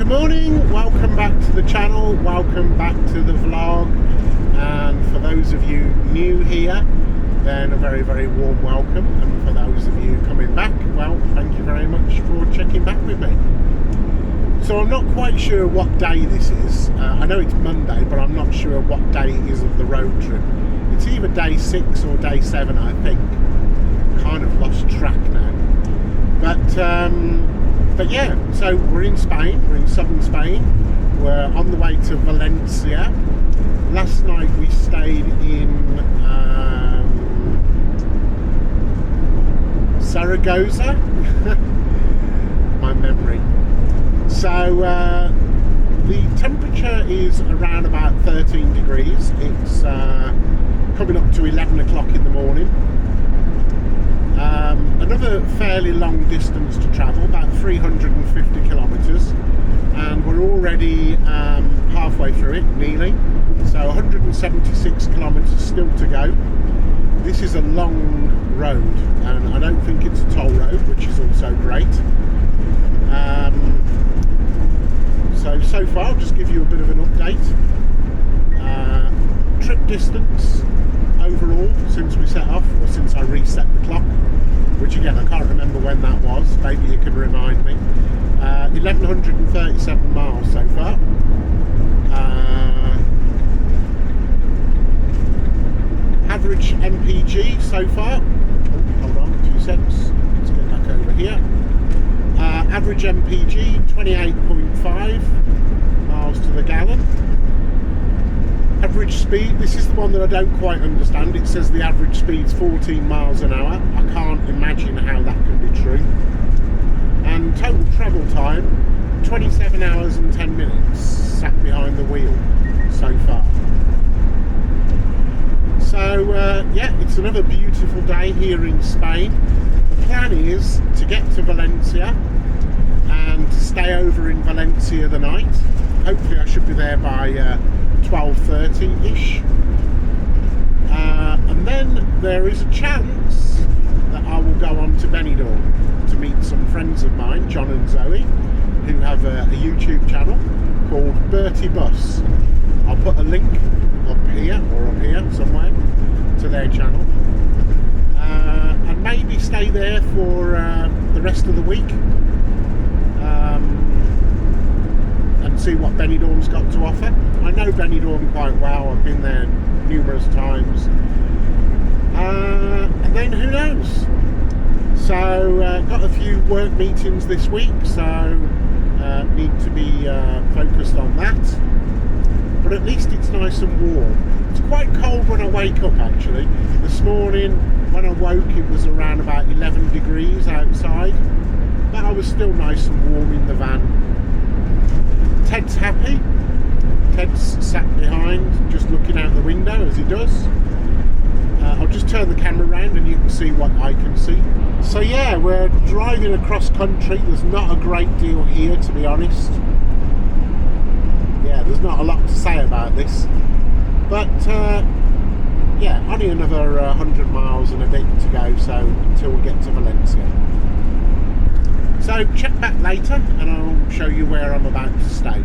morning, welcome back to the channel, welcome back to the vlog, and for those of you new here, then a very warm welcome, and for those of you coming back, well, thank you very much for checking back with me. So I'm not quite sure what day this is. I know it's Monday, but I'm not sure what day it is of the road trip. It's either day 6 or day 7, I think. Kind of lost track now. But yeah, so we're in Spain, we're in southern Spain. We're on the way to Valencia. Last night we stayed in Zaragoza. My memory. So the temperature is around about 13 degrees. It's coming up to 11 o'clock in the morning. Another fairly long distance to travel, about 350 kilometres, and we're already halfway through it, nearly. So 176 kilometres still to go. This is a long road, and I don't think it's a toll road, which is also great. So far, I'll just give you a bit of an update. Trip distance overall since we set off, or since I reset the clock, which again I can't remember when that was, maybe you can remind me. 1137 miles so far. Average MPG so far, hold on 2 seconds, let's get back over here. Average MPG 28.5 miles to the gallon. Average speed, this is the one that I don't quite understand. It says the average speed's 14 miles an hour. I can't imagine how that can be true. And total travel time, 27 hours and 10 minutes sat behind the wheel so far. So yeah, it's another beautiful day here in Spain. The plan is to get to Valencia and to stay over in Valencia the night. Hopefully I should be there by 12:30ish, and then there is a chance that I will go on to Benidorm to meet some friends of mine, John and Zoe, who have a YouTube channel called Bertie Bus. I'll put a link up here or up here somewhere to their channel, and maybe stay there for the rest of the week. And see what Benidorm's got to offer. I know Benidorm quite well, I've been there numerous times, and then who knows. So got a few work meetings this week, so need to be focused on that, but at least it's nice and warm. It's quite cold when I wake up actually. This morning when I woke it was around about 11 degrees outside, but I was still nice and warm in the van. Ted's happy. Ted's sat behind, just looking out the window as he does. I'll just turn the camera around and you can see what I can see. So yeah, we're driving across country. There's not a great deal here, to be honest. Yeah, there's not a lot to say about this. But yeah, only another 100 miles and a bit to go, so until we get to Valencia. So check back later and I'll show you where I'm about to stay.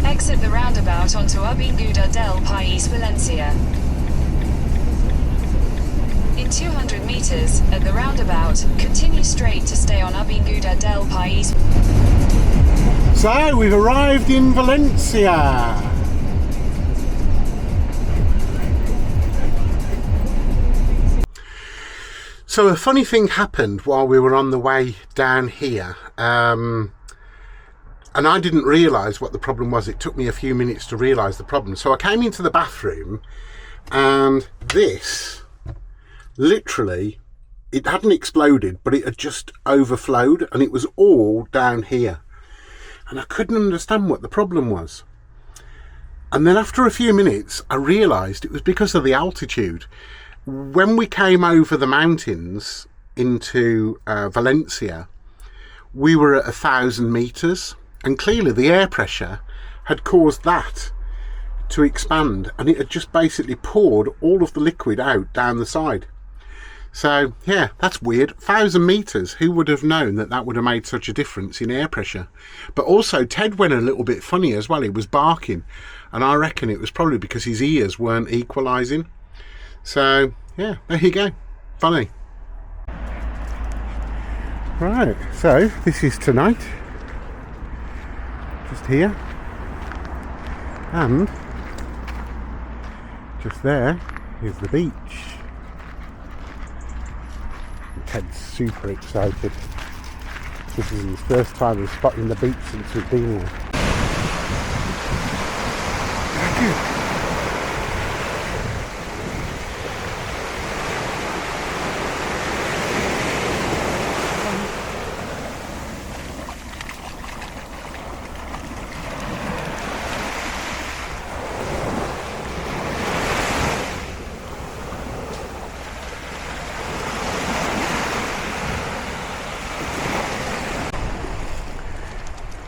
Exit the roundabout onto Avinguda del País Valencia. In 200 meters, at the roundabout, continue straight to stay on Avinguda del País. So we've arrived in Valencia. So a funny thing happened while we were on the way down here, and I didn't realise what the problem was. It took me a few minutes to realise the problem. So I came into the bathroom and this, literally, it hadn't exploded, but it had just overflowed and it was all down here. And I couldn't understand what the problem was. And then after a few minutes, I realised it was because of the altitude. When we came over the mountains into Valencia, we were at 1,000 meters, and clearly the air pressure had caused that to expand, and it had just basically poured all of the liquid out down the side. So yeah, that's weird. 1,000 meters, who would have known that that would have made such a difference in air pressure? But also Ted went a little bit funny as well. He was barking, and I reckon it was probably because his ears weren't equalizing. So yeah, there you go, funny. Right, so this is tonight, just here, and just there is the beach. Ted's super excited. This is his first time of spotting the beach since we've been here.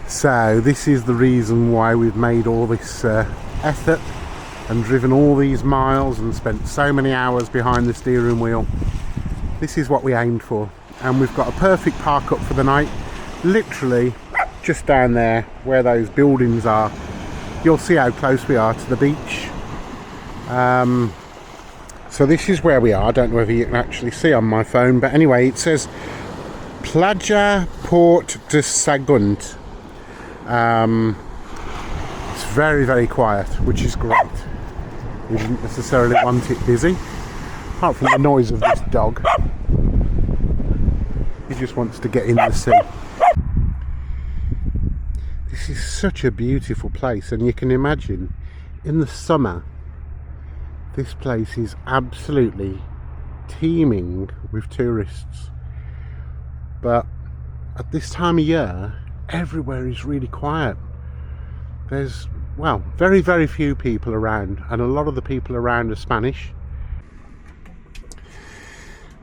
So this is the reason why we've made all this effort and driven all these miles and spent so many hours behind the steering wheel. This is what we aimed for, and we've got a perfect park up for the night, literally just down there where those buildings are. You'll see how close we are to the beach. So this is where we are. I don't know whether you can actually see on my phone, but anyway, it says Playa Port de Sagunt. It's very, very quiet, which is great. We didn't necessarily want it busy, apart from the noise of this dog. He just wants to get in the sea. This is such a beautiful place, and you can imagine in the summer this place is absolutely teeming with tourists, but at this time of year everywhere is really quiet. There's, well, very, very few people around, and a lot of the people around are Spanish.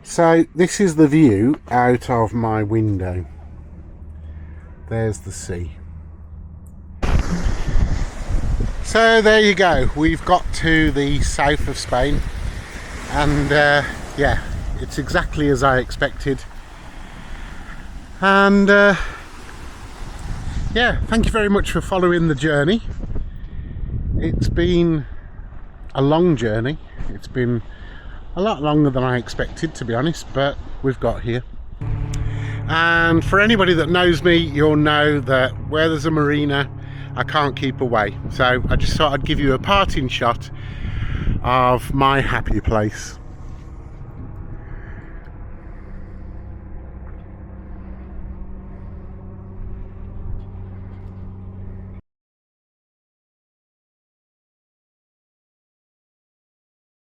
So this is the view out of my window. There's the sea. So there you go, we've got to the south of Spain, and yeah, it's exactly as I expected. And yeah, thank you very much for following the journey. It's been a long journey. It's been a lot longer than I expected, to be honest, but we've got here. And for anybody that knows me, you'll know that where there's a marina, I can't keep away. So I just thought I'd give you a parting shot of my happy place.